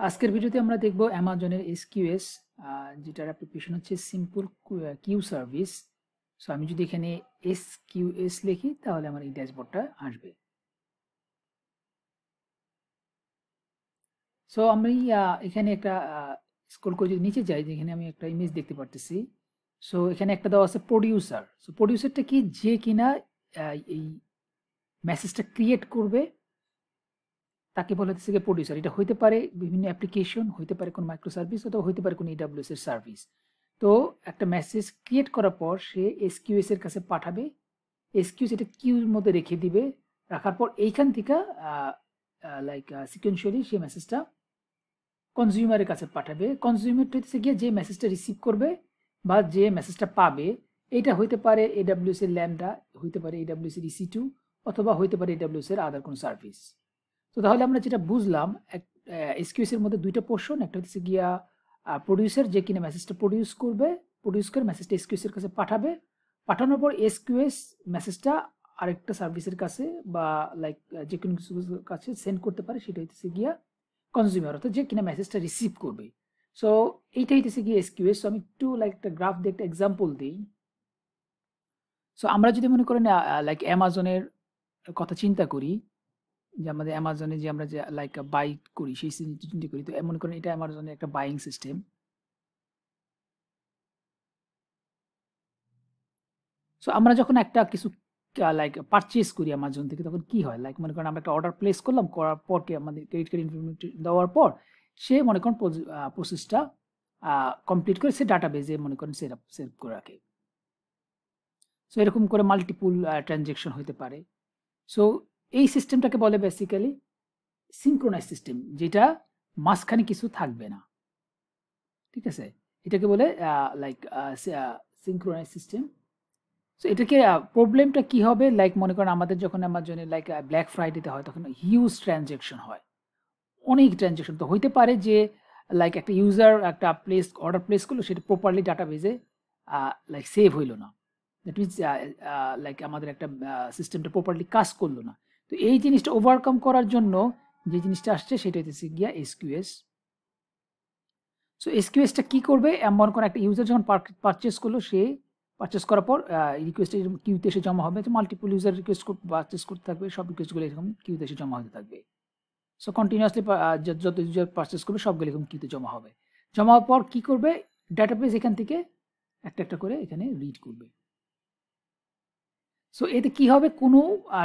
আজকের ভিডিওতে আমরা দেখব অ্যামাজনের এসকিউএস, যেটার অ্যাপ্লিকেশন হচ্ছে সিম্পল কিউ সার্ভিস। সো আমি যদি এখানে এসকিউএস লিখি তাহলে আমার এই ড্যাশবোর্ডটা আসবে। সো আমি এখানে একটা স্ক্রল করে যদি নিচে যাই, যেখানে আমি একটা ইমেজ দেখতে পারতেছি। সো এখানে একটা দেওয়া আছে প্রডিউসার। সো প্রডিউসারটা কি, যে কিনা এই মেসেজটা ক্রিয়েট করবে তাকে বলা হচ্ছে যে প্রডিউসার। এটা হইতে পারে বিভিন্ন অ্যাপ্লিকেশন, হইতে পারে কোনো মাইক্রো সার্ভিস, অথবা হইতে পারে কোনো এডাব্লিউএস এর সার্ভিস। তো একটা মেসেজ ক্রিয়েট করার পর সে এসকিউএস এর কাছে পাঠাবে। এসকিউএস এটা কিউর মধ্যে রেখে দিবে। রাখার পর এইখান থেকে সিকোয়েন্সিয়ালি সেই মেসেজটা কনজিউমারের কাছে পাঠাবে। কনজিউমারটা হচ্ছে গিয়ে যে মেসেজটা রিসিভ করবে বা যে মেসেজটা পাবে, এটা হইতে পারে এডাব্লিউএস এর ল্যাম্বডা, হইতে পারে এডাব্লিউএস এর EC2, অথবা হইতে পারে এডাব্লিউএস এর আদার কোনো সার্ভিস। তো তাহলে আমরা যেটা বুঝলাম, এসকিউএস এর মধ্যে দুইটা পোর্শন। একটা হচ্ছে গিয়া প্রডিউসার, যে কিনা মেসেজটা প্রডিউস করে মেসেজটা এসকিউএস এর কাছে পাঠাবে। পাঠানোর পর এসকিউএস মেসেজটা আরেকটা সার্ভিসের কাছে বা যে কোনো কিছুর কাছে সেন্ড করতে পারে, সেটা হইতেছে গিয়া কনজিউমার, অর্থাৎ যে কিনা মেসেজটা রিসিভ করবে। সো এইটা হইতেছে গিয়ে এসকিউএস। সো আমি একটু একটা গ্রাফ দিয়ে একটা এক্সাম্পল দিই। সো আমরা যদি মনে করেন অ্যামাজনের কথা চিন্তা করি, যে আমাদের অ্যামাজনে যে আমরা যে বাই করি, সেই চিন্তা করি, তো মনে করেন এটা অ্যামাজনের একটা বাইং সিস্টেম। সো আমরা যখন একটা কিছু পারচেজ করি অ্যামাজন থেকে, তখন কি হয়, মনে করেন আমরা একটা অর্ডার প্লেস করলাম, করার পর কি আমাদের ক্রেডিট কার্ড ইনফরমেশন দেওয়ার পর সে মনে করেন প্রসেসটা কমপ্লিট করে সে ডাটাবেজে মনে করেন সেভ করে রাখে। সো এরকম করে মাল্টিপুল ট্রানজ্যাকশন হতে পারে। সো এই সিস্টেমটাকে বলে বেসিক্যালি সিনক্রোনাইজ সিস্টেম, যেটা মাঝখানে কিছু থাকবে না। ঠিক আছে, এটাকে বলে সিনক্রোনাইজ সিস্টেম। সো এটাকে প্রবলেমটা কি হবে, মনে করেন আমাদের যখন অ্যামাজনে ব্ল্যাক ফ্রাইডেতে হয়, তখন হিউজ ট্রানজ্যাকশন হয়, অনেক ট্রানজ্যাকশন। তো হইতে পারে যে একটা ইউজার একটা অর্ডার প্লেস করলো, সেটা প্রপারলি ডাটাবেজে সেভ হইলো না। দ্যাট মিনস আমাদের একটা সিস্টেমটা প্রপারলি কাজ করলো না। তো এই জিনিসটা ওভারকাম করার জন্য যে জিনিসটা আসছে, সেটা হচ্ছে গিয়া এসকিউএস। সো এসকিউএসটা কি করবে, এমন কোনো একটা ইউজার যখন পারচেস করলো, সে পারচেস করার পর রিকোয়েস্ট কিউতে এসে জমা হবে। তো মাল্টিপল ইউজার রিকোয়েস্ট পারচেস করতে থাকবে, সব রিকোয়েস্টগুলো এরকম কিউতে এসে জমা হতে থাকবে। সো কন্টিনিউয়াসলি যত ইউজার পারচেস করবে, সবগুলো এরকম কিউতে জমা হবে। জমা হওয়ার পর কি করবে, ডাটাবেস এখান থেকে একটা একটা করে এখানে রিড করবে। সো এতে কি হবে, কোনো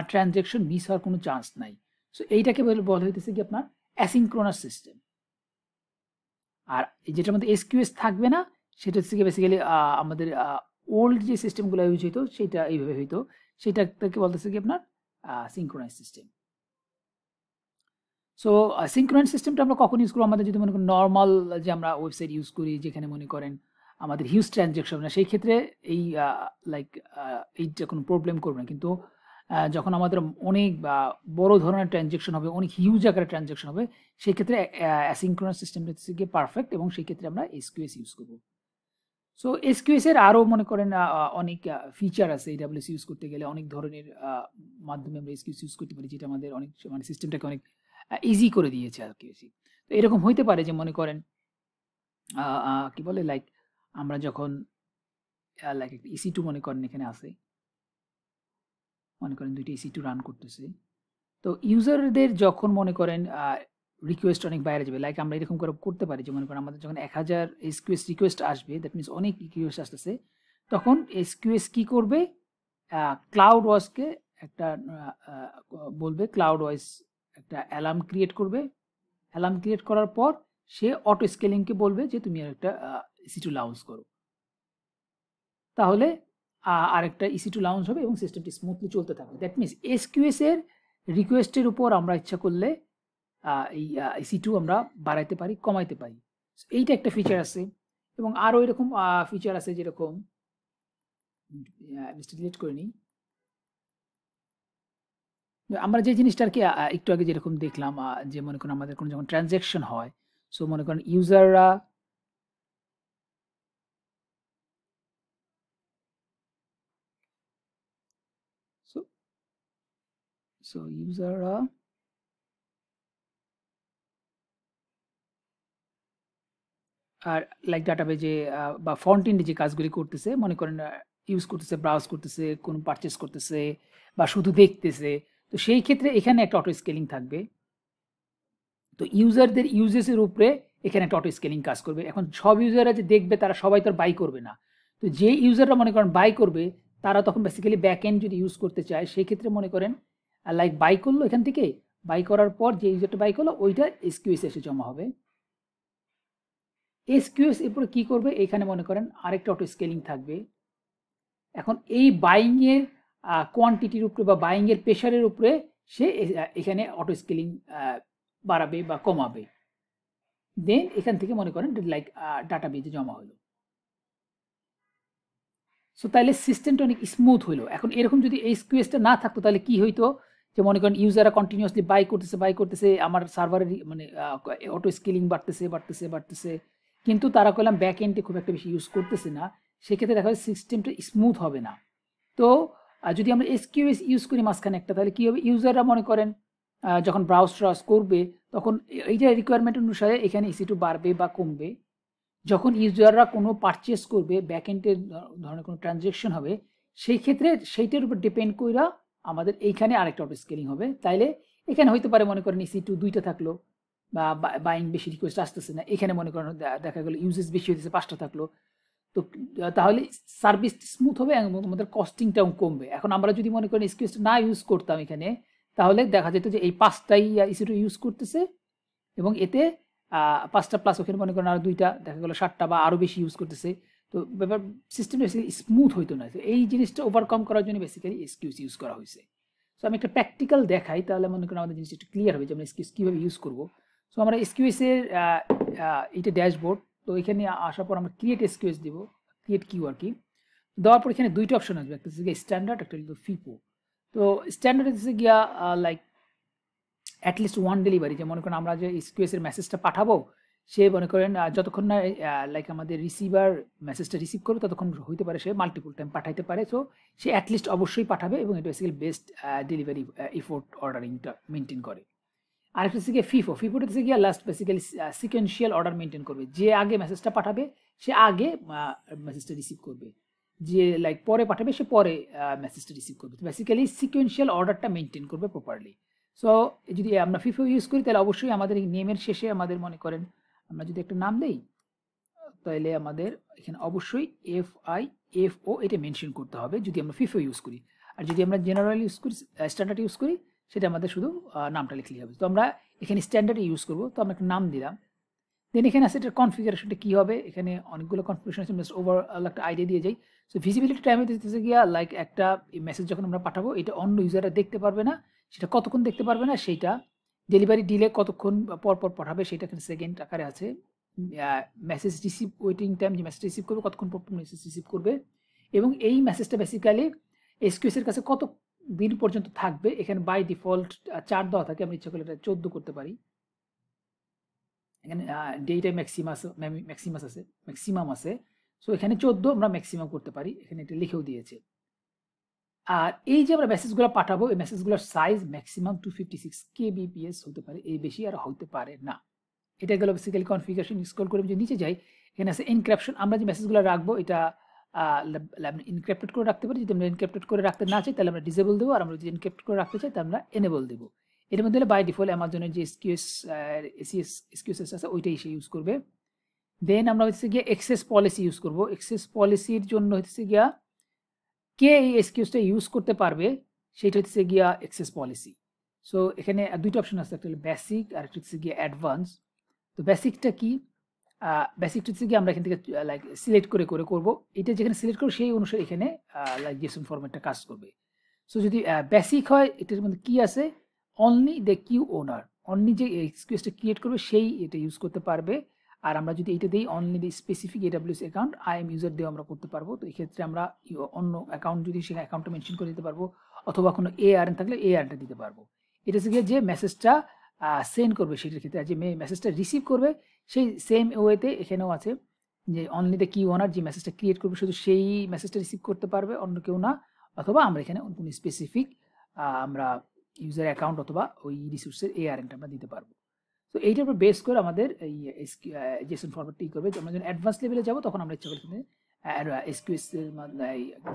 ট্রানজ্যাকশন মিস হওয়ার কোনো চান্স নাই। সো এইটাকে বলা হইতেছে কি আপনার অ্যাসিনক্রোনাস সিস্টেম। আর যেটার মধ্যে এসকিউএস থাকবে না, সেটা হচ্ছে বেসিক্যালি আমাদের ওল্ড যে সিস্টেমগুলো ইউজ হইতো, সেটা এইভাবে হইতো, সেটাকে বলতেছে কি আপনার সিনক্রোনাইজ সিস্টেম। সো সিনক্রোনাইজ সিস্টেমটা আমরা কখন ইউজ করবো, আমাদের যদি মনে করেন নর্মাল যে আমরা ওয়েবসাইট ইউজ করি, যেখানে মনে করেন আমাদের হিউজ ট্রানজ্যাকশন না, সেই ক্ষেত্রে এই এইটা কোনো প্রবলেম করবে না। কিন্তু যখন আমাদের অনেক বড় ধরনের ট্রানজ্যাকশন হবে, অনেক হিউজ আকারে ট্রানজ্যাকশন হবে, সেই ক্ষেত্রে অ্যাসিনক্রোনাস সিস্টেমটা হচ্ছে গিয়ে পারফেক্ট, এবং সেই ক্ষেত্রে আমরা এসকিউএস ইউজ করবো। সো এসকিউএস এর আরও মনে করেন অনেক ফিচার আছে। এডাব্লিউএস ইউজ করতে গেলে অনেক ধরনের মাধ্যমে আমরা এসকিউএস ইউজ করতে পারি, যেটা আমাদের অনেক মানে সিস্টেমটাকে অনেক ইজি করে দিয়েছে আর কি। তো এরকম হইতে পারে যে মনে করেন কি বলে আমরা যখন একটা EC2 মনে করেন এখানে আছে, মনে করেন দুইটা EC2 রান করতেছে। তো ইউজারদের যখন মনে করেন রিকোয়েস্ট অনেক বাইরে যাবে, আমরা এরকম করে করতে পারি যে মনে করেন আমাদের যখন 1000 এসকিউএস রিকোয়েস্ট আসবে, দ্যাট মিনস অনেক রিকোয়েস্ট আসতেছে, তখন এসকিউএস কি করবে, ক্লাউড ওয়াইজকে একটা বলবে, ক্লাউড ওয়াইজ একটা অ্যালার্ম ক্রিয়েট করবে। অ্যালার্ম ক্রিয়েট করার পর সে অটো স্কেলিংকে বলবে যে তুমি একটা EC2 লাউন্স করো। তাহলে আরেকটা EC2 লাউন্স হবে এবং সিস্টেমটি স্মুথলি চলতে থাকবে। দ্যাট মিনস এসকিউএস এর রিকোয়েস্টের উপর আমরা ইচ্ছা করলে এই EC2 আমরা বাড়াইতে পারি, কমাইতে পারি। এইটা একটা ফিচার আছে, এবং আরও এরকম ফিচার আছে, যেরকম ডিলিট করে নিই। আমরা যে জিনিসটা আর কি একটু আগে যেরকম দেখলাম, যে মনে করেন আমাদের কোনো যখন ট্রানজ্যাকশন হয়, সো মনে করেন ইউজাররা সো সো ইউজাররা আর লাইক ডাটাবেজে বা ফ্রন্ট এন্ডে যে কাজগুলি করতেছে, মনে করেন ইউজ করতেছে, ব্রাউজ করতেছে, কোনো পারচেস করতেছে বা শুধু দেখতেছে, তো সেই ক্ষেত্রে এখানে একটা অটো স্কেলিং থাকবে। তো ইউজারদের ইউজেসের উপরে এখানে একটা অটো স্কেলিং কাজ করবে। এখন সব ইউজাররা যে দেখবে তারা সবাই তো আর বাই করবে না। তো যে ইউজাররা মনে করেন বাই করবে তারা তখন বেসিক্যালি ব্যাক এন্ড যদি ইউজ করতে চায় সেই ক্ষেত্রে মনে করেন লাইক বাই করলো, এখান থেকে বাই করার পর যে ইউজারটা বাই করলো ওইটা এসকিউএস এসে জমা হবে। এসকিউএস এরপরে কি করবে, এখানে মনে করেন আরেকটা অটো স্কেলিং থাকবে। এখন এই বাইং এর কোয়ান্টিটির উপরে বা বাইং এর প্রেশারের উপরে সে এখানে অটো স্কেলিং বাড়াবে বা কমাবে। দেন এখান থেকে মনে করেন লাইক ডাটাবেজে জমা হলো। সো তাহলে সিস্টেমটা অনেক স্মুথ হলো। এখন এরকম যদি এই এসকিউএসটা না থাকতো তাহলে কি হইতো, যে মনে করেন ইউজাররা কন্টিনিউয়াসলি বাই করতেছে, আমার সার্ভারের মানে অটো স্কেলিং বাড়তেছে, কিন্তু তারা কইলাম ব্যাক এন্ডে খুব একটা বেশি ইউজ করতেছে না, সেক্ষেত্রে দেখা যায় সিস্টেমটা স্মুথ হবে না। তো যদি আমরা এসকিউএস ইউজ করি মাঝখানে একটা, তাহলে কি হবে, ইউজাররা মনে করেন যখন ব্রাউজ করবে তখন এইটা রিকোয়ারমেন্ট অনুসারে এখানে EC2 বাড়বে বা কমবে। যখন ইউজাররা কোনো পারচেস করবে, ব্যাক এন্ডের ধরনের কোনো ট্রানজ্যাকশন হবে, সেই ক্ষেত্রে সেইটার উপর ডিপেন্ড কইরা আমাদের এইখানে আরেকটা অটো স্কেলিং হবে। তাইলে এখানে হইতে পারে মনে করেন EC2 2টা থাকলো বা বাইং বেশি রিকোয়েস্ট আসতেছে না, এখানে মনে করেন দেখা গেল ইউজেস বেশি হইতেছে 5টা থাকলো, তো তাহলে সার্ভিস স্মুথ হবে এবং আমাদের কস্টিংটাও কমবে। এখন আমরা যদি মনে করেন এসকিউএস না ইউজ করতাম এখানে, তাহলে দেখা যেত যে এই 5টাই EC2 ইউজ করতেছে এবং এতে 5টা প্লাস ওখানে মনে করেন আরো 2টা, দেখা গেল 7টা বা আরো বেশি ইউজ করতেছে, তো ব্যাপার সিস্টেমটা বেসিক্যালি স্মুথ হইতো না। তো এই জিনিসটা ওভারকাম করার জন্য বেসিক্যালি এসকিউএস ইউজ করা হয়েছে। সো আমি একটা প্র্যাকটিক্যাল দেখাই, তাহলে মনে করেন আমাদের জিনিসটা একটু ক্লিয়ার হবে যে আমরা এসকিউএস কীভাবে ইউজ করবো। সো আমরা এসকিউএস এর এটা ড্যাশবোর্ড, তো এখানে আসার পর আমরা ক্রিয়েট এসকিউএস দিব, ক্রিয়েট কিউ আর কি, দেওয়ার পর এখানে 2টা অপশন আসবে, একটা হচ্ছে গিয়ে স্ট্যান্ডার্ড, একটা হচ্ছে ফিপো। তো স্ট্যান্ডার্ড হচ্ছে গিয়া লাইক অ্যাটলিস্ট ওয়ান ডেলিভারি, যে মনে করেন আমরা যে এসকিউএস এর মেসেজটা পাঠাবো, সে মনে করেন যতক্ষণ না লাইক আমাদের রিসিভার মেসেজটা রিসিভ করবে ততক্ষণ হইতে পারে সে মাল্টিপল টাইম পাঠাইতে পারে। সো সে অ্যাটলিস্ট অবশ্যই পাঠাবে এবং এটা বেসিক্যালি বেস্ট ডেলিভারি এফোর্ট অর্ডারিংটা মেনটেন করে। আরেকটা হচ্ছে গিয়ে ফিফোটা হচ্ছে গিয়ে last basically sequential order maintain করবে, যে আগে মেসেজটা পাঠাবে সে আগে মেসেজটা রিসিভ করবে, যে লাইক পরে পাঠাবে সে পরে মেসেজটা রিসিভ করবে। বেসিক্যালি সিকোয়েন্সিয়াল অর্ডারটা মেনটেন করবে প্রপারলি। সো যদি আমরা ফিফো ইউজ করি তাহলে অবশ্যই আমাদের এই নেমের শেষে আমাদের মনে করেন আমরা যদি একটা নাম দেই, তাহলে আমাদের এখানে অবশ্যই FIFO এটা মেনশন করতে হবে যদি আমরা ফিফো ইউজ করি। আর যদি আমরা জেনারেল ইউজ করি, স্ট্যান্ডার্ড ইউজ করি, সেটা আমাদের শুধু নামটা লিখলেই হবে। তো আমরা এখানে স্ট্যান্ডার্ড ইউজ করব, তো আমরা একটা নাম দিলাম। দেন এখানে আছে এটার কনফিগারেশনটা কী হবে, এখানে অনেকগুলো কনফিগারেশন আছে, জাস্ট ওভারঅল একটা আইডিয়া দিয়ে যাই। সো ভিজিবিলিটি টাইমে দিতেছে গিয়া লাইক একটা মেসেজ যখন আমরা পাঠাবো এটা অন্য ইউজাররা দেখতে পারবে না, সেটা কতক্ষণ দেখতে পারবে না, সেইটা ডেলিভারি ডিলে কতক্ষণ পর পর পাঠাবে সেটা এখানে সেকেন্ড আকারে আছে। মেসেজ রিসিভ ওয়েটিং টাইম, যে মেসেজ রিসিভ করবে কতক্ষণ পর মেসেজ রিসিভ করবে, এবং এই মেসেজটা বেসিক্যালি এসকিউএস এর কাছে কত দিন পর্যন্ত থাকবে। এখানে বাই ডিফল্ট 4 দেওয়া থাকে, আমরা ইচ্ছা করলে এটা 14 করতে পারি। এখানে ডেটা ম্যাক্সিমাম আছে, সো এখানে 14 আমরা ম্যাক্সিমাম করতে পারি, এখানে এটা লিখেও দিয়েছে। আর এই যে আমরা মেসেজগুলো পাঠাবো, এই মেসেজগুলোর সাইজ ম্যাক্সিমাম 256 kbps হতে পারে, এই বেশি আর হতে পারে না। এটা গেল বেসিক্যালি কনফিগারেশন। স্ক্রল করে যদি নিচে যাই, এখানে আছে এনক্রিপশন। আমরা যে মেসেজগুলো রাখবো এটা এনক্রিপ্টেড করে রাখতে পারি, যদি আমরা এনক্রিপ্টেড করে রাখতে না চাই তাহলে আমরা ডিসেবল দেবো, আর আমরা যদি এনক্রিপ্ট করে রাখতে চাই তাহলে আমরা এনেবল দেবো। এর মধ্যে বাই ডিফল্ট অ্যামাজনের যে এসকিউএস আছে ওইটাই সে ইউজ করবে। দেন আমরা হচ্ছে গিয়ে এক্সেস পলিসি ইউজ করব। এক্সেস পলিসির জন্য হচ্ছে গিয়া কে এই এসকিউএসটা ইউজ করতে পারবে সেটা হচ্ছে গিয়া এক্সেস পলিসি। সো এখানে 2টা অপশন আছে, একটা হলো বেসিক আর একটা হচ্ছে গিয়া অ্যাডভান্স। তো বেসিকটা কি, বেসিকটা হচ্ছে গিয়ে আমরা এখান থেকে লাইক সিলেক্ট করে করবো, এটা যেখানে সিলেক্ট করবো সেই অনুসারে এখানে লাইক জেসন ফরম্যাটটা কাজ করবে। সো যদি বেসিক হয়, এটার মধ্যে কি আছে, only the queue owner, only যে এক্সকিউএসটা ক্রিয়েট করবে সেই এটা ইউজ করতে পারবে। আর আমরা যদি এটা দিই only the specific AWS account IAM user দিয়েও আমরা করতে পারবো। তো এই ক্ষেত্রে আমরা অন্য অ্যাকাউন্ট যদি সেখানে অ্যাকাউন্টটা মেনশন করে দিতে পারবো, অথবা কোনো ARN থাকলে ARNটা দিতে পারবো। এটা হচ্ছে যে মেসেজটা সেন্ড করবে সেটার ক্ষেত্রে, আর যে মেসেজটা রিসিভ করবে সেই সেম ওয়েতে এখানেও আছে যে অনলি দ্য কিউ ওনার, যে মেসেজটা ক্রিয়েট করবে শুধু সেই মেসেজটা রিসিভ করতে পারবে, অন্য কেউ না। অথবা আমরা এখানে কোনো স্পেসিফিক আমরা ইউজার অ্যাকাউন্ট অথবা ওই রিসোর্সের ARNটা আমরা দিতে পারবো। তো তো এইটার উপর বেস করে আমাদের এই জেসন ফরম্যাটটা করবে। আমরা যখন অ্যাডভান্স লেভেলে যাব তখন আমরা ইচ্ছা করলে এসকিউএস এর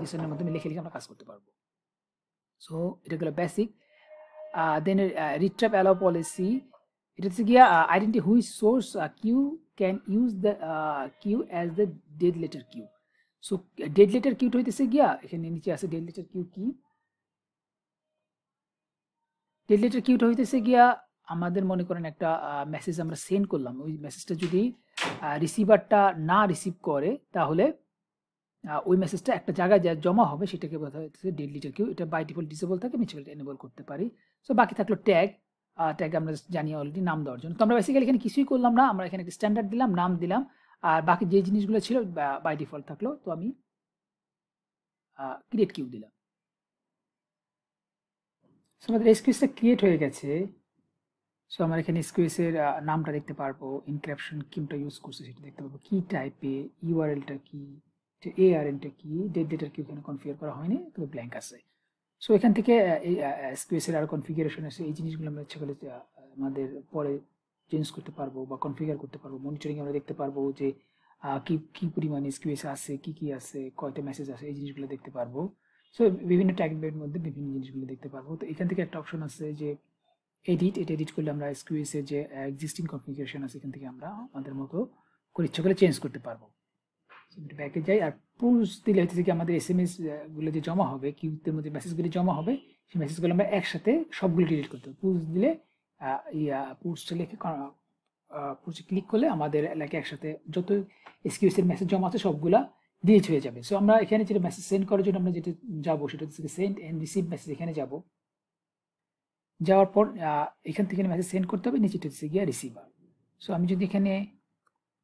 জেসনের মাধ্যমে লিখে লিখে আমরা কাজ করতে পারবো। সো এটা গেল basic. Then redrive allow policy, এটা হচ্ছে গিয়া identify which source queue can use the queue as the dead letter queue. So dead letter কিউটা হইতেছে গিয়া এখানে নিচে আছে ডেড লেটার কিউ কি। ডেড লেটার কিউটা হইতেছে গিয়া আমাদের মনে করেন একটা মেসেজ আমরা সেন্ড করলাম, ওই মেসেজটা যদি রিসিভারটা না রিসিভ করে তাহলে ওই মেসেজটা একটা জায়গায় যা জমা হবে সেটাকে বলা হচ্ছে ডেড লেটার কিউ। এটা বাই ডিফল্ট ডিসেবল থাকে, আমি সেটা এনেবল করতে পারি। সো বাকি থাকলো ট্যাগ, ট্যাগ আমরা জানি অলরেডি নাম দেওয়ার জন্য। তো আমরা বেসিক্যালি এখানে কিছুই করলাম না, আমরা এখানে একটা স্ট্যান্ডার্ড দিলাম, নাম দিলাম, আর বাকি যে জিনিসগুলো ছিল বাই ডিফল্ট থাকলো। তো আমি ক্রিয়েট কিউ দিলাম। সো আমাদের এসকিউএসটা ক্রিয়েট হয়ে গেছে। সো আমরা এখানে এসকিউএসের নামটা দেখতে পারবো, ইনক্রিপশন কিউটা ইউজ করছে সেটা দেখতে পারবো, কি টাইপে, ইউআরএলটা কি, এআরএনটা কি, ডেড লেটার কিউ এখানে কনফিগার করা হয়নি, তবে ব্ল্যাঙ্ক আছে। সো এখান থেকে এই এসকিউএসের আরো কনফিগারেশন আছে, এই জিনিসগুলো আমরা ইচ্ছা করলে আমাদের পরে চেঞ্জ করতে পারবো বা কনফিগার করতে পারবো। মনিটরিং আমরা দেখতে পারবো যে কি পরিমাণে এসকিউএস আছে, কি আছে, কয়টা মেসেজ আছে, এই জিনিসগুলো দেখতে পারবো। সো বিভিন্ন ট্যাগের মধ্যে বিভিন্ন জিনিসগুলো দেখতে পারবো। তো এখান থেকে একটা অপশন আছে যে এডিট, এটা এডিট করলে আমরা এসকিউএস এর যে এক্সিস্টিং কনফিগারেশন আছে এখান থেকে আমরা আমাদের মতো করে ইচ্ছা করে চেঞ্জ করতে পারবো। ব্যাকে যাই, আর পুশ দিলে হচ্ছে কি আমাদের এসএমএস গুলো যে জমা হবে, কিউতে মধ্যে মেসেজগুলি জমা হবে, সেই মেসেজগুলো আমরা একসাথে সবগুলো ডিলিট করতে হবে। পুশ দিলে পুশটা লিখে পুশে ক্লিক করলে আমাদের এলাকায় একসাথে যত এসকিউএস এর মেসেজ জমা আছে সবগুলা ডিলিট হয়ে যাবে। সো আমরা এখানে যেটা মেসেজ সেন্ড করার জন্য আমরা যেটা যাবো সেটা হচ্ছে সেন্ড এন্ড রিসিভ মেসেজ, এখানে যাব। যাওয়ার পর এখান থেকে মেসেজ সেন্ড করতে হবে, নিচেটা হচ্ছে গিয়া রিসিভার। সো আমি যদি এখানে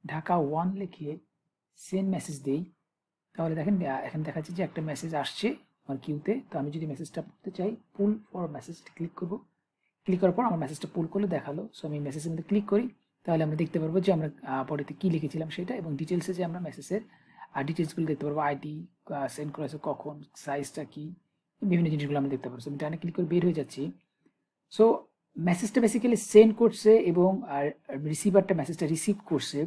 ঢাকা 1 লিখে সেন্ড মেসেজ দেই তাহলে দেখেন এখানে দেখা যাচ্ছে যে একটা মেসেজ আসছে আমার কিউতে। তো আমি যদি মেসেজটা পড়তে চাই, পুল ফর মেসেজ ক্লিক করব। ক্লিক করার পর আমার মেসেজটা পুল করলে দেখালো। সো আমি মেসেজের মধ্যে ক্লিক করি, তাহলে আমরা দেখতে পারবো যে আমরা পরেতে কি লিখেছিলাম সেটা, এবং ডিটেলসে যে আমরা মেসেজের ডিটেলসগুলো দেখতে পারবো, আইডি, সেন্ড করা হয়েছে কখন, সাইজটা কি, বিভিন্ন জিনিসগুলো আমরা দেখতে পারবো। আমি ডানে ক্লিক করে বের হয়ে যাচ্ছি। সো মেসেজটা বেসিক্যালি সেন্ড করছে এবং রিসিভারটা মেসেজটা রিসিভ করছে।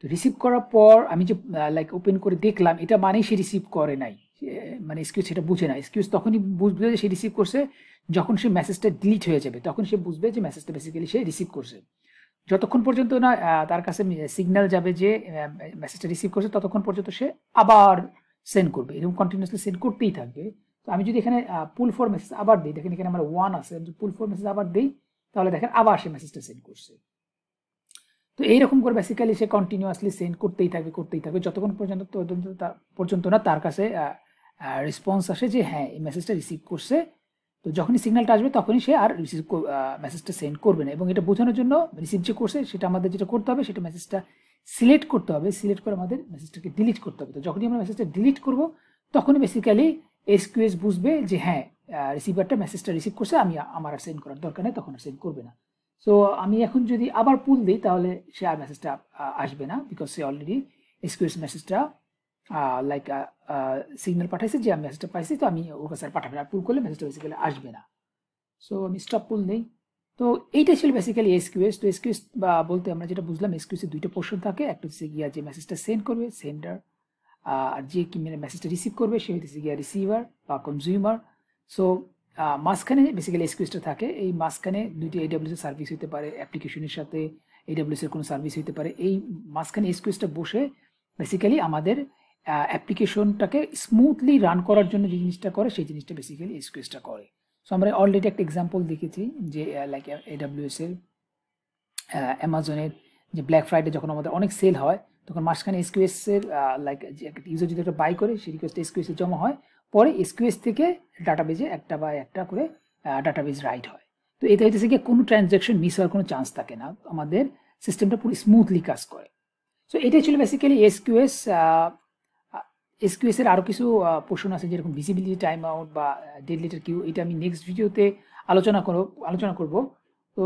তো রিসিভ করার পর আমি যে লাইক ওপেন করে দেখলাম, এটা মানেই সে রিসিভ করে নাই, মানে এসকিউএস সেটা বুঝে না। এসকিউএস তখনই বুঝবে যে সে রিসিভ করছে যখন সে মেসেজটা ডিলিট হয়ে যাবে, তখন সে বুঝবে যে মেসেজটা বেসিক্যালি সে রিসিভ করছে। যতক্ষণ পর্যন্ত না তার কাছে সিগন্যাল যাবে যে মেসেজটা রিসিভ করছে, ততক্ষণ পর্যন্ত সে আবার সেন্ড করবে, এরকম কন্টিনিউসলি সেন্ড করতেই থাকবে। তো আমি যদি এখানে পুল ফর মেসেজ আবার দিই, দেখেন এখানে আমার 1 আছে, পুল ফর মেসেজ আবার দিই, তাহলে দেখেন আবার সে মেসেজটা সেন্ড করছে। তো এইরকম করে বেসিক্যালি সে কন্টিনিউয়াসলি সেন্ড করতেই থাকবে যতক্ষণ পর্যন্ত না তার কাছে রেসপন্স আসে যে হ্যাঁ এই মেসেজটা রিসিভ করছে। তো যখনই সিগন্যালটা আসবে তখনই সে আর মেসেজটা সেন্ড করবে না। এবং এটা বোঝানোর জন্য রিসিভ যে করছে সেটা আমাদের যেটা করতে হবে, সেটা মেসেজটা সিলেক্ট করতে হবে, সিলেক্ট করে আমাদের মেসেজটাকে ডিলিট করতে হবে। তো যখনই আমরা মেসেজটা ডিলিট করব তখনই বেসিক্যালি এসকিউএস বুঝবে যে হ্যাঁ রিসিভারটা মেসেজটা রিসিভ করছে, আমার আর সেন্ড করার দরকার নেই, তখন আর সেন্ড করবে না। সো আমি এখন যদি আবার পুল দিই তাহলে সে আর মেসেজটা আসবে না, বিকজ সে অলরেডি এসকিউএস মেসেজটা লাইক সিগন্যাল পাঠাইছে যে আমি মেসেজটা পাইছি, তো আমি ওর কাছে আর পাঠাবে না। আর পুল করলে মেসেজটা বেসিক্যালি আসবে না। সো আমি স্টপ পুল নেই। তো এইটাই ছিল বেসিক্যালি এসকিউএস। তো এসকিউএস বলতে আমরা যেটা বুঝলাম, এসকিউএসের দুইটা পোর্শন থাকে, একটা হচ্ছে গিয়া যে মেসেজটা সেন্ড করবে সেন্ডার, আর যে কি মেসেজটা রিসিভ করবে সে হইতেছে গিয়া রিসিভার বা কনজিউমার। সো মাঝখানে বেসিক্যালি এসকিউএসটা থাকে। এই মাঝখানে দুইটি এডব্লিউএস এর সার্ভিস হতে পারে, অ্যাপ্লিকেশনের সাথে এডব্লিউএস এর কোনো সার্ভিস হতে পারে। এই মাঝখানে এসকিউএসটা বসে বেসিক্যালি আমাদের অ্যাপ্লিকেশনটাকে স্মুথলি রান করার জন্য যে জিনিসটা করে সেই জিনিসটা বেসিক্যালি এসকিউএসটা করে। সো আমরা অলরেডি একটা এক্সাম্পল দেখেছি যে লাইক এডব্লিউএস এর অ্যামাজনের যে ব্ল্যাক ফ্রাইডে যখন আমাদের অনেক সেল হয়, তখন মাঝখানে এসকিউএস এর লাইক ইউজার যদি একটা বাই করে সেই রিকোয়েস্ট এসকিউএস এ জমা হয়, পরে এসকিউএস থেকে ডাটাবেজে একটা করে ডাটাবেজ রাইট হয়। তো এটা হইতেছে কি কোনো ট্রানজ্যাকশন মিস হওয়ার কোনো চান্স থাকে না, আমাদের সিস্টেমটা পুরো স্মুথলি কাজ করে। সো এটাই ছিল বেসিক্যালি এসকিউএস। এসকিউএস এর আরও কিছু পোর্শন আছে, যেরকম ভিজিবিলিটি, টাইম আউট বা ডেড লেটার কিউ। এটা আমি নেক্সট ভিডিওতে আলোচনা করব। তো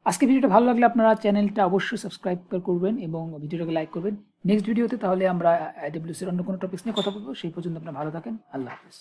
আজকে ভিডিওটা ভালো লাগলে আপনারা চ্যানেলটা অবশ্যই সাবস্ক্রাইব করবেন এবং ভিডিওটাকে লাইক করবেন। নেক্সট ভিডিওতে তাহলে আমরা এডব্লিউএস এর অন্য কোনো টপিকস নিয়ে কথা বলবো। সেই পর্যন্ত আপনারা ভালো থাকেন। আল্লাহ হাফেজ।